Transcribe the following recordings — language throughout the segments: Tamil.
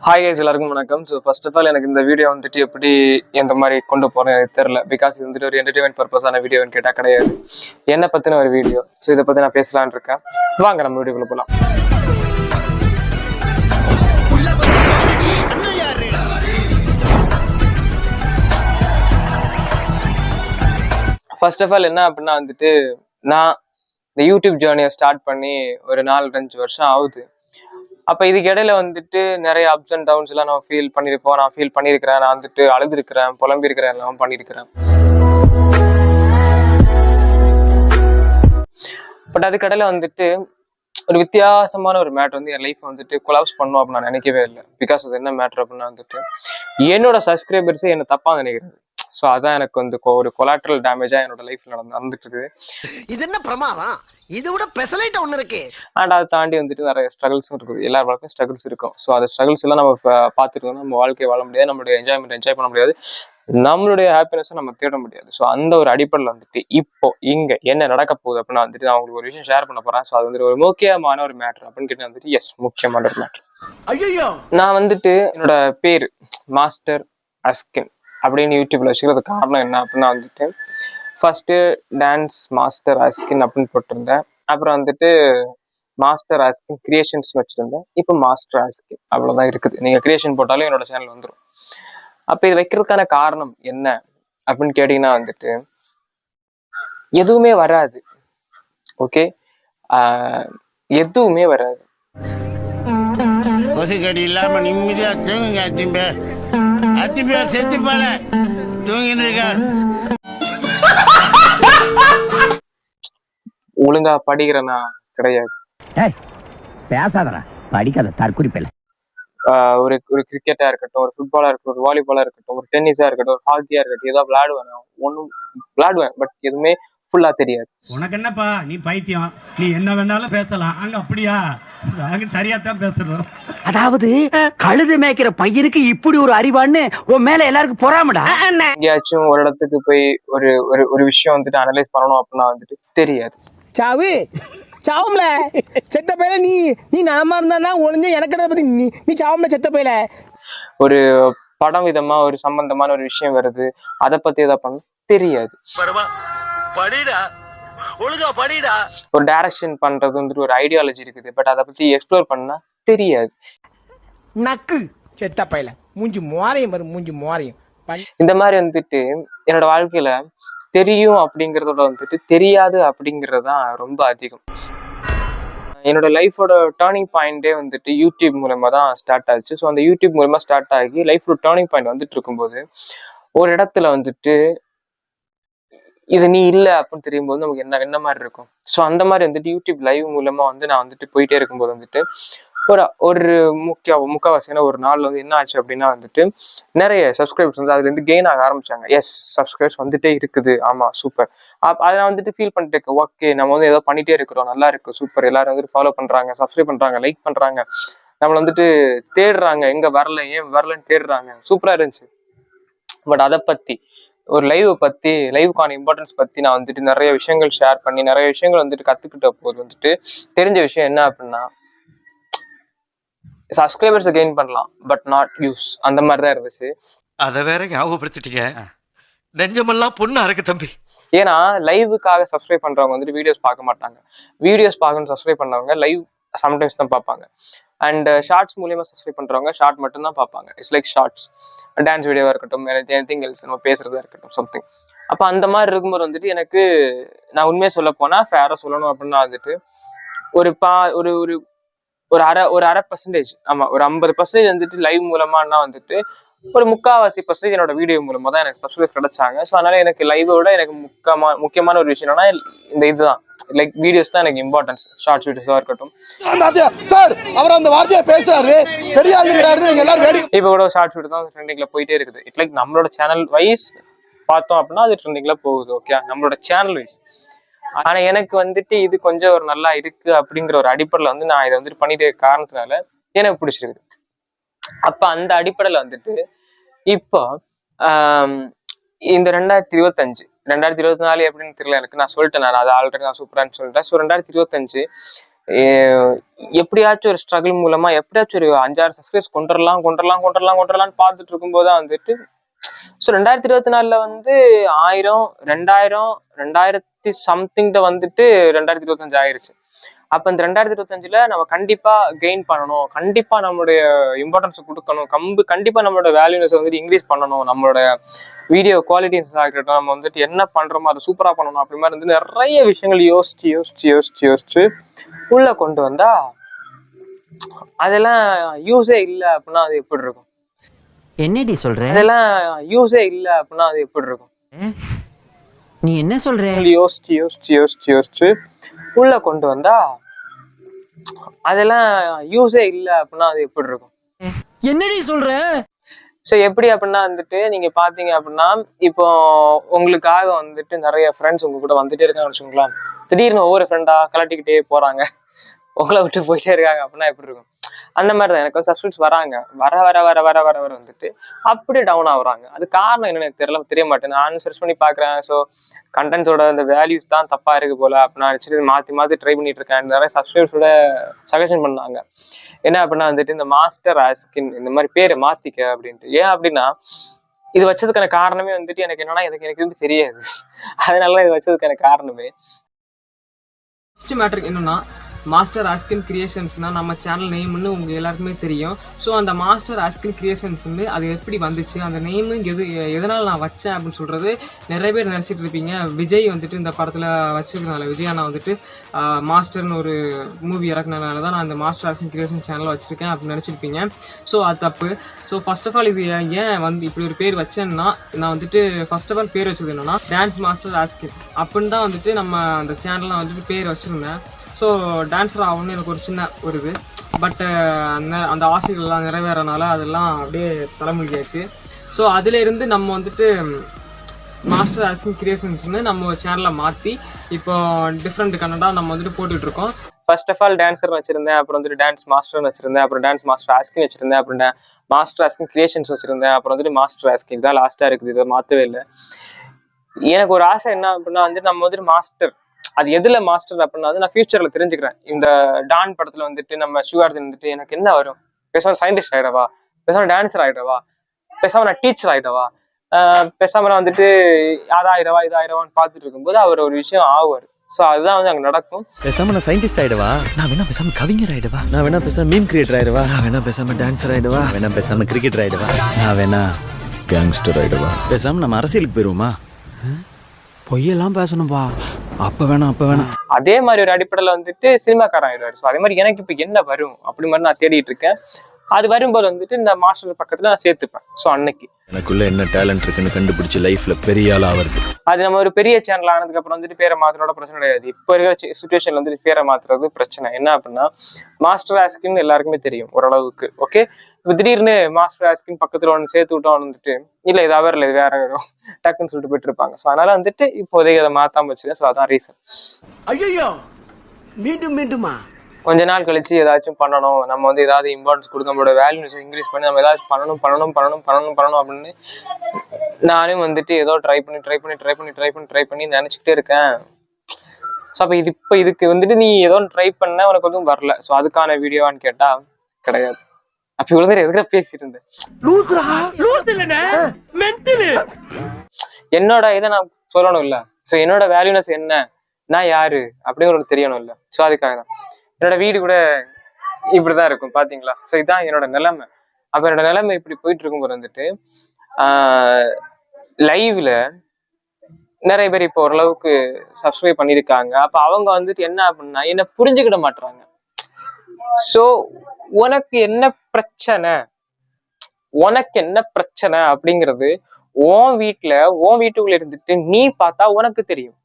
ஹாய் கைஸ், எல்லாருக்கும் வணக்கம். ஸோ ஃபர்ஸ்ட் ஆஃப் ஆல் எனக்கு இந்த வீடியோ வந்துட்டு எப்படி எந்த மாதிரி கொண்டு போகிறேன் எனக்கு தெரில. பிகாஸ் இது வந்துட்டு ஒரு என்டர்டைன்மெண்ட் பர்பஸான வீடியோன்னு கேட்டால் கிடையாது, என்னை பற்றின ஒரு வீடியோ. ஸோ இதை பற்றி நான் பேசலான்னு இருக்கேன். வாங்க நம்ம வீடியோக்குள்ள போகலாம். ஃபர்ஸ்ட் ஆஃப் ஆல் என்ன அப்படின்னா வந்துட்டு, நான் இந்த யூடியூப் ஜேர்னியை ஸ்டார்ட் பண்ணி ஒரு 4-5 வருஷம் ஆகுது. அப்போ இதுக்கு இடையில வந்துட்டு நிறைய அப்ஸ் அண்ட் டவுன்ஸ் எல்லாம் நான் ஃபீல் பண்ணியிருப்போம். நான் ஃபீல் பண்ணியிருக்கிறேன், நான் வந்துட்டு அழுதுருக்கிறேன், புலம்பியிருக்கிறேன், எல்லாம் பண்ணியிருக்கிறேன். பட் அதுக்கு இடையில வந்துட்டு ஒரு வித்தியாசமான ஒரு மேட்ரு வந்து என் லைஃப் வந்துட்டு கொலாப்ஸ் பண்ணும் அப்படின்னு நான் நினைக்கவே இல்லை. பிகாஸ் அது என்ன மேட்ரு அப்படின்னா வந்துட்டு, என்னோட சப்ஸ்கிரைபர்ஸே என்ன தப்பா நினைக்கிறது. ஸோ அதான் எனக்கு வந்து ஒரு கொலாட்ரல் டேமேஜா என்னோட லைஃப்ல நடந்துட்டு இருக்குது. இது என்ன பிரமாதம், இதை விட பெசலைட் ஒண்ணு இருக்கு. அண்ட் அதை தாண்டி வந்துட்டு நிறைய ஸ்ட்ரகிள்ஸும் இருக்குது. எல்லார் வாழ்க்கையும் ஸ்ட்ரகிள்ஸ் இருக்கும். ஸோ அந்த ஸ்ட்ரகிள்ஸ் எல்லாம் நம்ம பார்த்துருக்கோம்னா நம்ம வாழ்க்கையை வாழ முடியாது, நம்மளுடைய என்ஜாய்மெண்ட் என்ஜாய் பண்ண முடியாது, நம்மளுடைய ஹாப்பினஸை நம்ம தேட முடியாது. ஸோ அந்த ஒரு அடிப்படையில் வந்துட்டு இப்போ இங்க என்ன நடக்க போகுது அப்படின்னா வந்துட்டு நான் உங்களுக்கு ஒரு விஷயம் ஷேர் பண்ண போறேன். ஸோ அது வந்துட்டு ஒரு முக்கியமான ஒரு மேட்ரு அப்படின்னு கேட்டு வந்துட்டு எஸ், முக்கியமான ஒரு மேட்ரு. ஐயோ, நான் வந்துட்டு என்னோட பேர் மாஸ்டர் அஸ்கின் அப்படின்னு யூடியூப்ல வச்சுக்கிறது காரணம் என்ன அப்படின்னா வந்துட்டு, ஃபர்ஸ்ட் டான்ஸ் மாஸ்டர் அஸ்கின் அப்படின்னு போட்டிருந்தேன். அப்புறம் வந்துட்டு மாஸ்டர் அஸ்கின் கிரியேஷன்ஸ் வச்சிருந்தேன். இப்போ மாஸ்டர் அஸ்கின் அவ்வளவுதான் இருக்குது. நீங்க கிரியேஷன் போட்டாலும் என்னோட சேனல் வந்துடும். அப்ப இது வைக்கிறதுக்கான காரணம் என்ன அப்படின்னு கேட்டீங்கன்னா வந்துட்டு, எதுவுமே வராது. ஓகே, எதுவுமே வராது. கொசுக்கடி இல்லாம நிம்மதியா தூங்குங்க. அத்திம்பே செத்து போல தூங்கின்னு இருக்கா. ஒழுங்கா படிக்கிறேன்னா கிடையாது. பேசாதடா, படிக்காத தற்குறிப்பில்லை. ஒரு கிரிக்கெட்டா இருக்கட்டும், ஒரு ஃபுட்பாலா இருக்கட்டும், ஒரு வாலிபாலா இருக்கட்டும், ஒரு டென்னிஸா இருக்கட்டும், ஒரு ஹாக்கியா இருக்கட்டும், ஏதாவது விளையாடுவேன். ஒன்றும் விளையாடுவேன், பட் எதுவுமே ஃபுல்லா தெரியாது. உனக்கு என்னப்பா, நீ பைத்தியம், நீ என்ன வேணாலும் பேசலாம். அங்க அப்படியா? அங்க சரியாத்தான் பேசுறோம். அதாவது கழுது மேய்க்கிற பையனுக்கு இப்படி ஒரு அறிவான்னு உன் மேல எல்லாருக்கும் பொறாமடா. எங்கேயாச்சும் ஒரு இடத்துக்கு போய் ஒரு ஒரு விஷயம் வந்துட்டு அனலைஸ் பண்ணணும் அப்படின்னா வந்துட்டு தெரியாது. சாவு சாவும்ல செத்த பையில நீ நீ நலமா இருந்தா ஒளிஞ்ச எனக்கு பத்தி நீ சாவும்ல செத்த பையில. ஒரு படம் விதமா ஒரு சம்பந்தமான ஒரு விஷயம் வருது, அதை பத்தி எதாவது பண்ண தெரியாது. ஒரு டைரக்ஷன் பண்றது வந்துட்டு ஒரு ஐடியாலஜி இருக்குது, பட் அதை பத்தி எக்ஸ்ப்ளோர் பண்ணா தெரியாது. நக்கு செத்த பையில மூஞ்சி மோரையும் வரும், மூஞ்சி மோரையும். இந்த மாதிரி வந்துட்டு என்னோட வாழ்க்கையில தெரியும் அப்படிங்கறதோட வந்துட்டு தெரியாது அப்படிங்கிறது தான் ரொம்ப அதிகம். என்னோட லைஃபோட டேர்னிங் பாயிண்டே வந்துட்டு யூடியூப் மூலமா தான் ஸ்டார்ட் ஆச்சு. ஸோ அந்த யூடியூப் மூலமா ஸ்டார்ட் ஆகி லைஃப்ல டேர்னிங் பாயிண்ட் வந்துட்டு இருக்கும்போது ஒரு இடத்துல வந்துட்டு இது நீ இல்லை அப்படின்னு தெரியும் போது நமக்கு என்ன மாதிரி இருக்கும். ஸோ அந்த மாதிரி வந்துட்டு யூடியூப் லைவ் மூலமா வந்து நான் வந்துட்டு போயிட்டே இருக்கும்போது வந்துட்டு ஒரு முக்கால்வாசியான ஒரு நாள் வந்து என்ன ஆச்சு அப்படின்னா வந்துட்டு நிறைய சப்ஸ்கிரைபர்ஸ் வந்து அதுல இருந்து கெயின் ஆக ஆரம்பிச்சாங்க. எஸ், சப்ஸ்கிரைபர்ஸ் வந்துட்டே இருக்குது, ஆமா சூப்பர். அதை நான் வந்துட்டு ஃபீல் பண்ணிட்டு இருக்கேன். ஓகே, நம்ம வந்து ஏதோ பண்ணிட்டே இருக்கிறோம், நல்லா இருக்கு, சூப்பர். எல்லாரும் வந்துட்டு ஃபாலோ பண்றாங்க, சப்ஸ்கிரைப் பண்றாங்க, லைக் பண்றாங்க, நம்மள வந்துட்டு தேடுறாங்க, எங்க வரல, ஏன் வரலன்னு தேடுறாங்க, சூப்பரா இருந்துச்சு. பட் அதை பத்தி ஒரு லைவுக்கான இம்பார்ட்டன்ஸ் பத்தி நான் வந்துட்டு நிறைய விஷயங்கள் ஷேர் பண்ணி நிறைய விஷயங்கள் வந்துட்டு கத்துக்கிட்ட போது வந்துட்டு தெரிஞ்ச விஷயம் என்ன அப்படின்னா, சப்ஸ்கிரைபர்ஸ் கெயின் பண்ணலாம், பட் நாட் யூஸ். அந்த மாதிரி தான் இருந்துச்சு. அதை வேற ஞாபகப்படுத்திட்டீங்க, நெஞ்சமெல்லாம் பொண்ணா இருக்கு தம்பி. ஏன்னா லைவுக்காக சப்ஸ்கிரைப் பண்றவங்க வந்துட்டு வீடியோஸ் பார்க்க மாட்டாங்க. வீடியோஸ் பார்க்கணும் சப்ஸ்கிரைப் பண்ணவங்க லைவ் சம்டைம்ஸ் தான் பார்ப்பாங்க. அண்ட் ஷார்ட்ஸ் மூலியமா சப்ஸ்கிரைப் பண்றவங்க ஷார்ட் மட்டும் தான் பார்ப்பாங்க. இட்ஸ் லைக் ஷார்ட்ஸ், டான்ஸ் வீடியோவா இருக்கட்டும், எனிதிங் எல்ஸ், நம்ம பேசுறதா இருக்கட்டும், சம்திங். அப்ப அந்த மாதிரி இருக்கும்போது வந்துட்டு எனக்கு, நான் உண்மையை சொல்ல போனா ஃபேரா சொல்லணும் அப்படின்னா வந்துட்டு ஒரு அரை பர்சன்டேஜ், ஆமா ஒரு 50% வந்துட்டு லைவ் மூலமானா வந்துட்டு ஒரு 3/4% என்னோட வீடியோ மூலமா தான் எனக்கு சப்ஸ்கிரைப் கிடைச்சாங்க. ஸோ அதனால எனக்கு லைவோட எனக்கு முக்கியமான ஒரு விஷயம் என்னன்னா இந்த இதுதான், லைக் வீடியோஸ் தான் எனக்கு இம்பார்ட்டன்ஸ். ஷார்ட்ஸ் வீடியோஸா இருக்கட்டும். சார் அவர் அந்த வார்த்தையை பேசுறாரு, பெரிய ஆளுங்கிறாரு, நீங்க எல்லாரும் வேடி. இப்போ கூட ஷார்ட்ஸ் வீடியோ தான் ட்ரெண்டிங்ல போயிட்டே இருக்குது. இட்ஸ் லைக் நம்மளோட சேனல் வைஸ் பார்த்தோம் அப்படின்னா அது ட்ரெண்டிங்ல போகுது. ஓகே, நம்மளோட சேனல் வைஸ். ஆனா எனக்கு வந்துட்டு இது கொஞ்சம் ஒரு நல்லா இருக்கு அப்படிங்கிற ஒரு அடிப்படையில வந்து நான் இதை வந்துட்டு பண்ணிட்டே காரணத்தினால எனக்கு பிடிச்சிருக்குது. அப்ப அந்த அடிப்படையில வந்துட்டு இப்போ இந்த 2025 2024 எப்படின்னு தெரியல எனக்கு. நான் சொல்லிட்டேன், நான் அதை ஆல்ரெடி நான் சூப்பரான்னு சொல்லிட்டேன். ஸோ 2025 எப்படியாச்சும் ஒரு ஸ்ட்ரகிள் மூலமா எப்படியாச்சும் ஒரு 5-6 சப்ஸ்கிரைப்ஸ் கொண்டுடலாம்னு பார்த்துட்டு இருக்கும்போது தான் வந்துட்டு ஸோ 2024 வந்து 1000 2000 2000 சம்திங்ட வந்துட்டு 2025 ஆயிருச்சு. அப்ப இந்த 2025ல நம்ம கண்டிப்பா கெயின் பண்ணணும், கண்டிப்பா நம்மளுடைய இம்பார்ட்டன்ஸ் கொடுக்கணும், கண்டிப்பா நம்மளோட வேல்யூனஸ் வந்துட்டு இன்க்ரீஸ் பண்ணணும், நம்மளோட வீடியோ குவாலிட்டிஸ் ஆகிட்டோம், நம்ம வந்துட்டு என்ன பண்றோமோ அதை சூப்பரா பண்ணணும் அப்படி மாதிரி வந்து நிறைய விஷயங்கள் யோசிச்சு உள்ள கொண்டு வந்தா அதெல்லாம் யூஸே இல்லை அப்படின்னா அது எப்படி இருக்கும்? என்னடி சொல்ற? அதெல்லாம் யூஸே இல்லை அப்படின்னா அது எப்படி இருக்கும்? நீ என்ன சொல்ற? யோசிச்சு உள்ள கொண்டு வந்தா அதெல்லாம் யூஸே இல்லை அப்படின்னா அது எப்படி இருக்கும்? என்னடி சொல்ற? ஸோ எப்படி அப்படின்னா வந்துட்டு நீங்க பாத்தீங்க அப்படின்னா இப்போ உங்களுக்காக வந்துட்டு நிறைய ஃப்ரெண்ட்ஸ் உங்க கூட வந்துட்டே இருக்காங்கன்னு வச்சுக்கோங்களேன். திடீர்னு ஒவ்வொரு ஃப்ரெண்டா கலட்டிக்கிட்டே போறாங்க, உங்களை விட்டு போயிட்டே இருக்காங்க அப்படின்னா எப்படி இருக்கும்? அந்த மாதிரி தான் எனக்கு வந்து சப்ஸ்கிரைப்ஸ் வராங்க, வர வந்துட்டு அப்படியே டவுன் ஆகுறாங்க. அது காரணம் என்னன்னு எனக்கு தெரிய மாட்டேன். நான் சர்ச் பண்ணி பாக்குறேன். ஸோ கண்டென்ட்ஸோட அந்த வேல்யூஸ் தான் தப்பா இருக்கு போல அப்படின்னு நினைச்சிட்டு மாத்தி ட்ரை பண்ணிட்டு இருக்கேன். நிறைய சப்ஸ்கிரைப்ஸோட சஜஷன் பண்ணாங்க என்ன அப்படின்னா வந்துட்டு இந்த மாஸ்டர் ஆஸ்கின் இந்த மாதிரி பேரை மாத்திக்க அப்படின்ட்டு. ஏன் அப்படின்னா இது வச்சதுக்கான காரணமே வந்துட்டு எனக்கு என்னன்னா எனக்கு எதுவும் தெரியாது, அதனால இது வச்சதுக்கான காரணமே. ஃபர்ஸ்ட் மேட்டர் என்னன்னா மாஸ்டர் ஆஸ்கின் கிரியேஷன்ஸ்னா நம்ம சேனல் நேம்னு உங்கள் எல்லாருக்குமே தெரியும். ஸோ அந்த மாஸ்டர் ஆஸ்கின் கிரியேஷன்ஸ்னு அது எப்படி வந்துச்சு, அந்த நேமு எதனால் நான் வச்சேன் அப்படின்னு சொல்கிறது நிறைய பேர் நினச்சிட்டு இருப்பீங்க. விஜய் வந்துட்டு இந்த படத்தில் வச்சுருக்கனால, விஜய் நான் வந்துட்டு மாஸ்டர்னு ஒரு மூவி இறக்குனதுனால தான் நான் அந்த மாஸ்டர் ஆஸ்கின் கிரியேஷன் சேனல் வச்சுருக்கேன் அப்படின்னு நினச்சிருப்பீங்க. ஸோ அது தப்பு. ஸோ ஃபர்ஸ்ட் ஆஃப் ஆல் இது ஏன் வந்து இப்படி ஒரு பேர் வச்சேன்னா, நான் வந்துட்டு ஃபர்ஸ்ட் ஆஃப் ஆல் பேர் வச்சது என்னென்னா டான்ஸ் மாஸ்டர் ஆஸ்கின் அப்படின்னு தான் வந்துட்டு நம்ம அந்த சேனலில் வந்துட்டு பேர் வச்சுருந்தேன். ஸோ டான்ஸர் ஆகணும்னு எனக்கு ஒரு சின்ன ஒரு இது, பட் அந்த ஆசைகள்லாம் நிறைவேறனால அதெல்லாம் அப்படியே தலைமொழியாச்சு. ஸோ அதிலேருந்து நம்ம வந்துட்டு மாஸ்டர் ஆஸ்கின் கிரியேஷன்ஸ்னு நம்ம சேனலை மாற்றி இப்போ டிஃப்ரெண்ட் கன்னடாக நம்ம வந்துட்டு போட்டுட்ருக்கோம். ஃபர்ஸ்ட் ஆஃப் ஆல் டான்ஸர் வச்சுருந்தேன், அப்புறம் வந்துட்டு டான்ஸ் மாஸ்டர்னு வச்சுருந்தேன், அப்புறம் டான்ஸ் மாஸ்டர் ஆஸ்கின் வச்சுருந்தேன், அப்புறம் மாஸ்டர் ஆஸ்கின் கிரியேஷன்ஸ் வச்சுருந்தேன், அப்புறம் வந்துட்டு மாஸ்டர் ஆஸ்கின் இதான் லாஸ்ட்டாக இருக்குது. இதை மாற்றவே இல்லை. எனக்கு ஒரு ஆசை என்ன அப்படின்னா வந்துட்டு நம்ம வந்துட்டு மாஸ்டர் அது எதுல மாஸ்டர் அப்படின்னா வந்து நான் ஃபியூச்சர்ல தெரிஞ்சுக்கிறேன். இந்த டான் படத்துல வந்துட்டு நம்ம ஷுகார்ஜன் வந்துட்டு எனக்கு என்ன வரும், பேசாம சயின்டிஸ்ட் ஆயிடவா, பேசாம டான்ஸர் ஆயிடவா, பேசாம நான் டீச்சர் ஆயிடவா, பேசாம நான் வந்துட்டு இதாயிரவான்னு பார்த்துட்டு இருக்கும்போது அவர் ஒரு விஷயம் ஆகுவார். ஸோ அதுதான் வந்து அங்கே நடக்கும். பேசாம நான் சயின்டிஸ்ட் ஆயிடுவா, நான் வேணா பேசாம கவிஞர் ஆயிடுவா, நான் வேணா பேசாம மீம் கிரியேட்டர் ஆயிடுவா, நான் வேணா பேசாம டான்சர் ஆயிடுவா, வேணா பேசாம கிரிக்கெட்டர் ஆயிடுவா, நான் வேணா கேங்ஸ்டர் ஆயிடுவா, பேசாம நம்ம அரசியலுக்கு போயிருவோமா, பொய்யெல்லாம் பேசணும்பா, அப்ப வேணாம். அதே மாதிரி ஒரு அடிப்படையில் வந்துட்டு சினிமாக்காரன் ஆயிடுவாரு. ஸோ அதே மாதிரி எனக்கு இப்போ என்ன வரும் அப்படி மாதிரி நான் தேடிட்டு இருக்கேன். அது வரும்போது வந்துட்டு இந்த மாஸ்டர் பக்கத்துல நான் சேர்த்துப்பேன். ஸோ அன்னைக்கு எனக்குள்ள என்ன டேலண்ட் இருக்குன்னு கண்டுபிடிச்சு லைஃப்ல பெரிய ஆள் ஆகுறது. அது நம்ம ஒரு பெரிய சேனல் ஆனதுக்கு அப்புறம் வந்துட்டு பேரை மாத்தினோட பிரச்சனை கிடையாது. இப்போ இருக்கிற சுச்சுவேஷன்ல வந்துட்டு பேரை மாத்துறது பிரச்சனை. என்ன அப்படின்னா மாஸ்டர் ஆஸ்கின் எல்லாருக்குமே தெரியும் ஓரளவுக்கு. ஓகே, இப்போ திடீர்னு மாஸ்டர் ஆஸ்கின் பக்கத்துல ஒன்று சேர்த்து விட்டோம் வந்துட்டு இல்லை இது அவர் இல்லை இது வேற வரும் டக்குன்னு சொல்லிட்டு போயிட்டு இருப்பாங்க. ஸோ அதனால வந்துட்டு இப்போதைக்கு அதை மாத்தாம வச்சுக்கேன். ஸோ அதான் ரீசன். ஐயோ மீண்டுமா கொஞ்ச நாள் கழிச்சு ஏதாச்சும் பண்ணணும், நம்ம வந்து ஏதாவது இம்பார்ட்டன்ஸ் கொடுக்க, நம்மளோட வேல்யூஸ் இன்க்ரீஸ் பண்ணி நம்ம ஏதாச்சும் பண்ணணும் அப்படின்னு நானும் வந்துட்டு ஏதோ ட்ரை பண்ணி நினைச்சுக்கிட்டே இருக்கேன். ஸோ அப்போ இதுக்கு வந்துட்டு நீ ஏதோ ட்ரை பண்ண உனக்கு எதுவும் வரல, ஸோ அதுக்கான வீடியோவான்னு கேட்டா கிடையாது. அப்ப இவ்வளவு நேரம் எதுக்கு பேசிட்டு இருந்தேன்? என்னோட இதை நான் சொல்லணும் இல்ல. ஸோ என்னோட வேல்யூனஸ் என்ன, நான் யாரு அப்படிங்கிறது தெரியணும் இல்ல. ஸோ அதுக்காக தான் என்னோட வீடு கூட இப்படிதான் இருக்கும் பாத்தீங்களா. ஸோ இதுதான் என்னோட நிலைமை. அப்ப என்னோட நிலைமை இப்படி போயிட்டு இருக்கும்போது வந்துட்டு லைவ்ல நிறைய பேர் இப்போ ஓரளவுக்கு சப்ஸ்கிரைப் பண்ணியிருக்காங்க. அப்ப அவங்க வந்துட்டு என்ன அப்படின்னா என்ன புரிஞ்சுக்கிட மாட்டாங்க. ஸோ உனக்கு என்ன பிரச்சனை அப்படிங்கிறது உன் வீட்டுக்குள்ள இருந்துட்டு நீ பார்த்தா உனக்கு தெரியும்.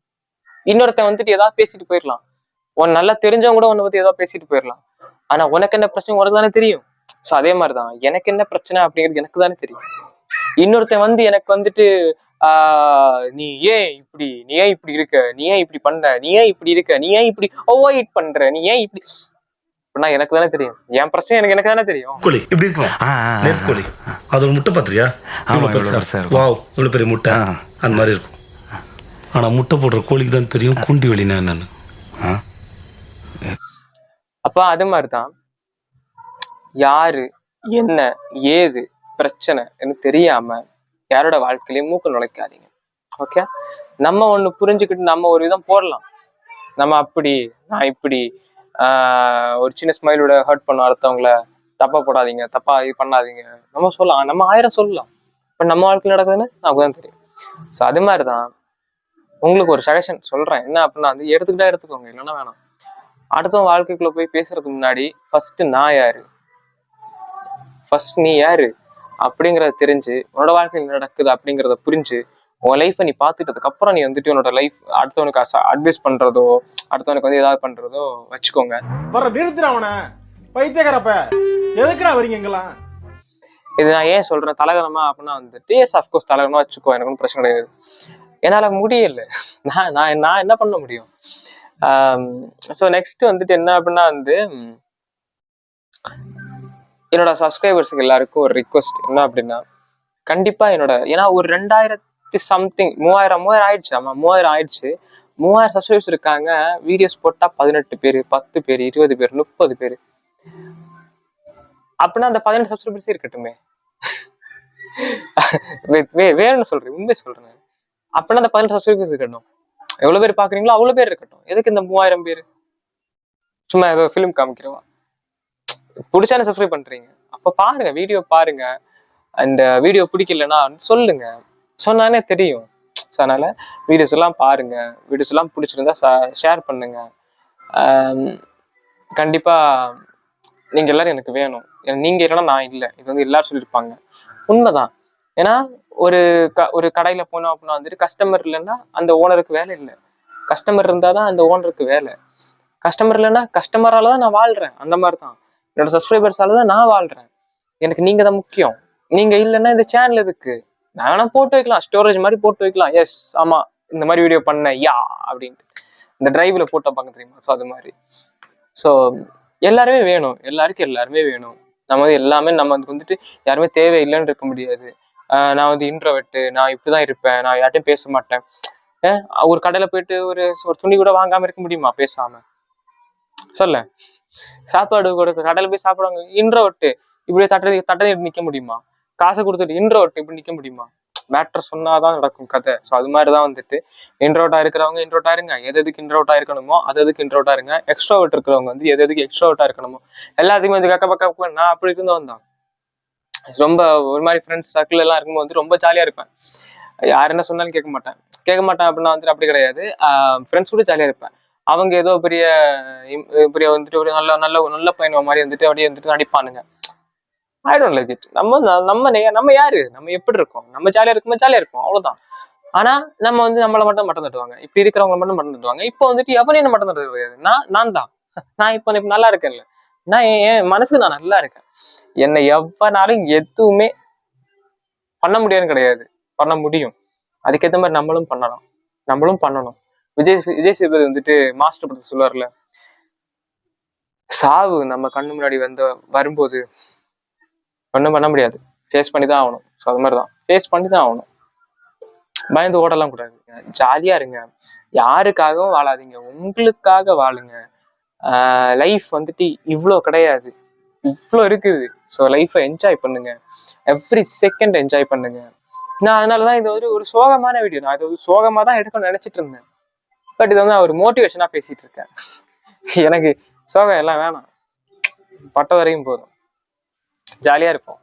இன்னொருத்தன் வந்துட்டு ஏதாவது பேசிட்டு போயிடலாம், உன் நல்லா தெரிஞ்சவங்க கூட உன்னை பத்தி ஏதாவது பேசிட்டு போயிடலாம். ஆனா உனக்கு என்ன பிரச்சனை உனக்கு தானே தெரியும். ஸோ அதே மாதிரிதான் எனக்கு என்ன பிரச்சனை அப்படிங்கிறது எனக்கு தானே தெரியும். இன்னொருத்தன் வந்து எனக்கு வந்துட்டு நீ ஏன் இப்படி இருக்க, நீ ஏன் இப்படி பண்ற, நீ ஏன் இப்படி இருக்க, நீ ஏன் இப்படி அவாய்ட் பண்ற, நீ ஏன் இப்படி அப்படின்னா எனக்கு தானே தெரியும். என் பிரச்சனை எனக்கு தானே தெரியும். கோழி இப்படி இருக்கும், கோழி அது முட்டை பாத்திரியா, இவ்வளவு பெரிய முட்டை அந்த மாதிரி இருக்கும். ஆனா முட்டை போடுற கோழிக்கு தான் தெரியும் குண்டி வெளினா என்னன்னு. அப்போ அது மாதிரிதான் யாரு என்ன ஏது பிரச்சனைன்னு தெரியாம யாரோட வாழ்க்கையிலயும் மூக்க நுழைக்காதீங்க. ஓகே, நம்ம ஒண்ணு புரிஞ்சுக்கிட்டு நம்ம ஒரு விதம் போடலாம். நம்ம அப்படி நான் இப்படி ஒரு சின்ன ஸ்மைலோட ஹர்ட் பண்ண அடுத்தவங்கள தப்பா போடாதீங்க, தப்பா இது பண்ணாதீங்க நம்ம சொல்லலாம். நம்ம 1000 சொல்லலாம். பட் நம்ம வாழ்க்கையில் நடக்குதுன்னு நமக்கு தான் தெரியும். ஸோ அது மாதிரிதான் உங்களுக்கு ஒரு சஜஷன் சொல்றேன். என்ன அப்படின்னா வந்து எடுத்துக்கிட்டா எடுத்துக்கோங்க, இல்லைன்னா வேணாம். அடுத்தவங்க வாழ்க்கைக்குள்ள போய் பேசுறதுக்கு முன்னாடி ஃபர்ஸ்ட் நான் யாரு, ஃபர்ஸ்ட் நீ யாரு அப்படிங்கிறத தெரிஞ்சு உன்னோட வாழ்க்கையில் நடக்குது அப்படிங்கிறத புரிஞ்சு உன் லைஃப்பை நீ பார்த்துட்டதுக்கு அப்புறம் நீ வந்துட்டு உன்னோட லைஃப் அடுத்தவனுக்கு அட்வைஸ் பண்றதோ அடுத்தவனுக்கு வந்து ஏதாவது பண்றதோ வச்சுக்கோங்க. வர நிறுத்துறவன பைத்தியக்காரப்ப எதுக்குடா வரீங்க எங்கெல்லாம்? இது நான் ஏன் சொல்றேன் தலகணமா அப்படின்னா வந்துட்டு எஸ் அஃப்கோர்ஸ் தலகணமா வச்சுக்கோ, எனக்கு ஒன்றும் பிரச்சனை கிடையாது. என்னால முடியல, நான் என்ன பண்ண முடியும். ஸோ நெக்ஸ்ட் வந்துட்டு என்ன அப்படின்னா வந்து என்னோட சப்ஸ்கிரைபர்ஸுக்கு எல்லாருக்கும் ஒரு ரிக்வஸ்ட் என்ன அப்படின்னா, கண்டிப்பா என்னோட ஏன்னா ஒரு 2000 சம்திங் 3000 ஆயிடுச்சு. ஆமா 3000 ஆயிடுச்சு. 3000 சப்ஸ்கிரைபர்ஸ் இருக்காங்க. வீடியோஸ் போட்டா 18 பேர் 10 பேர் 20 பேர் 30 பேர். அப்படின்னா அந்த 18 சப்ஸ்கிரைபர்ஸ் இருக்கட்டுமே. வேணும்னு சொல்றேன், உண்மை சொல்றேன். அப்படின்னா அந்த 18 சப்ஸ்கிரைபர்ஸ் இருக்கட்டும். எவ்வளவு பேர் பாக்குறீங்களோ அவ்வளவு பேர் இருக்கட்டும். எதுக்கு இந்த 3000 பேர்? சும்மா ஏதோ ஃபிலிம் காமிக்கிறவா? பிடிச்சானே சப்ஸ்கிரைப் பண்றீங்க, அப்ப பாருங்க, வீடியோ பாருங்க. அந்த வீடியோ பிடிக்கலன்னா சொல்லுங்க, சொன்னானே தெரியும். ஸோ அதனால வீடியோஸ் எல்லாம் பாருங்க. வீடியோஸ் எல்லாம் பிடிச்சிருந்தா ஷேர் பண்ணுங்க. கண்டிப்பா நீங்க எல்லாரும் எனக்கு வேணும். நீங்க இல்லைன்னா நான் இல்லை. இது வந்து எல்லாரும் சொல்லியிருப்பாங்க, உண்மைதான். ஏன்னா ஒரு கடையில போனோம் அப்படின்னா வந்துட்டு கஸ்டமர் இல்லைன்னா அந்த ஓனருக்கு வேலை இல்லை. கஸ்டமர் இருந்தாதான் அந்த ஓனருக்கு வேலை. கஸ்டமர் இல்லைன்னா கஸ்டமரால தான் நான் வாழ்றேன். அந்த மாதிரி தான் என்னோட சப்ஸ்கிரைபர்ஸால தான் நான் வாழ்றேன். எனக்கு நீங்க தான் முக்கியம். நீங்க இல்லைன்னா இந்த சேனல் எதுக்கு? நான் வேணா போட்டு வைக்கலாம், ஸ்டோரேஜ் மாதிரி போட்டு வைக்கலாம். எஸ் ஆமா இந்த மாதிரி வீடியோ பண்ண யா அப்படின்ட்டு இந்த டிரைவ்ல போட்டோ பார்க்க தெரியுமா? ஸோ அது மாதிரி. ஸோ எல்லாருமே வேணும், எல்லாருக்கும் எல்லாருமே வேணும். நம்ம வந்து எல்லாமே நம்ம வந்துட்டு யாருமே தேவையில்லைன்னு இருக்க முடியாது. நான் வந்து இன்ட்ரோவெர்ட், நான் இப்படிதான் இருப்பேன், நான் யார்ட்டையும் பேச மாட்டேன். ஒரு கடையில போயிட்டு ஒரு துணி கூட வாங்காம இருக்க முடியுமா பேசாம? சொல்ல சாப்பாடு கொடுக்க கடையில போய் சாப்பிடுவாங்க இன்ட்ரோவெர்ட், இப்படியே தட்டை நிக்க முடியுமா? காசை கொடுத்துட்டு இன்ட்ரோவெர்ட் இப்படி நிக்க முடியுமா? மேட்டர் சொன்னாதான் நடக்கும் கதை. ஸோ அது மாதிரிதான் வந்துட்டு இன்ட்ரோவர்ட்டா இருக்கிறவங்க இன்ட்ரோவர்ட்டா இருங்க. எதுக்கு இன்ட்ரோவர்ட்டா இருக்கணுமோ அதுக்கு இன்ட்ரோவர்ட்டா இருங்க. எக்ஸ்ட்ரோவர்ட் இருக்கிறவங்க வந்து எதுக்கு எக்ஸ்ட்ரோவர்ட்டா இருக்கணுமோ எல்லாத்தையுமே வந்து கக்க பக்க நான் அப்படி இருந்தவன் தான். ரொம்ப ஒரு மாதிரி ஃப்ரெண்ட்ஸ் சர்க்கிள் எல்லாம் இருக்கும்போது வந்து ரொம்ப ஜாலியா இருப்பேன். யார் என்ன சொன்னாலும் கேட்க மாட்டேன் அப்படின்னா வந்துட்டு அப்படி கிடையாது. ஃப்ரெண்ட்ஸ் கூட ஜாலியா இருப்பேன். அவங்க ஏதோ பெரிய வந்துட்டு ஒரு நல்ல நல்ல நல்ல பையன் மாதிரி வந்துட்டு அப்படியே வந்துட்டு நடிப்பானுங்க. I don't like it. நம்ம யாரு, நம்ம எப்படி இருக்கோம், நம்ம ஜாலியா இருக்கும்போது ஜாலியா இருப்போம், அவ்வளவுதான். ஆனா நம்ம வந்து நம்மளை மட்டும் தட்டுவாங்க. இப்படி இருக்கிறவங்களை மட்டும் தட்டுவாங்க. இப்போ வந்துட்டு எவனையும் என்ன மட்டும் தட்டுறது கிடையாது. நான் தான் நான் இப்ப நல்லா இருக்கேன்ல, நான் என் மனசு நான் நல்லா இருக்கேன். என்னை எவனாலும் எதுவுமே பண்ண முடியாதுன்னு கிடையாது, பண்ண முடியும். அதுக்கேற்ற மாதிரி நம்மளும் பண்ணணும். விஜய் சேதுபதி வந்துட்டு மாஸ்டர் படத்தை சொல்லுவார்ல, சாவு நம்ம கண்ணு முன்னாடி வரும்போது ஒன்றும் பண்ண முடியாது, ஃபேஸ் பண்ணி தான் ஆகணும். ஸோ அது மாதிரிதான் ஃபேஸ் பண்ணி தான் ஆகணும். பயந்து ஓடலாம் கூடாது. ஜாலியா இருங்க, யாருக்காகவும் வாழாதீங்க, உங்களுக்காக வாழுங்க. லைஃப் வந்துட்டு இவ்வளோ கிடையாது, இவ்வளோ இருக்குது. ஸோ லைஃப்பை என்ஜாய் பண்ணுங்க, எவ்ரி செகண்ட் என்ஜாய் பண்ணுங்க. நான் அதனாலதான் இது ஒரு சோகமான வீடியோ. நான் இது ஒரு சோகமா தான் எடுக்கணும்னு நினைச்சிட்டு இருந்தேன். பட் இது வந்து நான் ஒரு மோட்டிவேஷனா பேசிட்டு இருக்கேன். எனக்கு சோகம் எல்லாம் வேணாம், பட்ட வரையும் போதும், ஜாலியா இருப்போம்.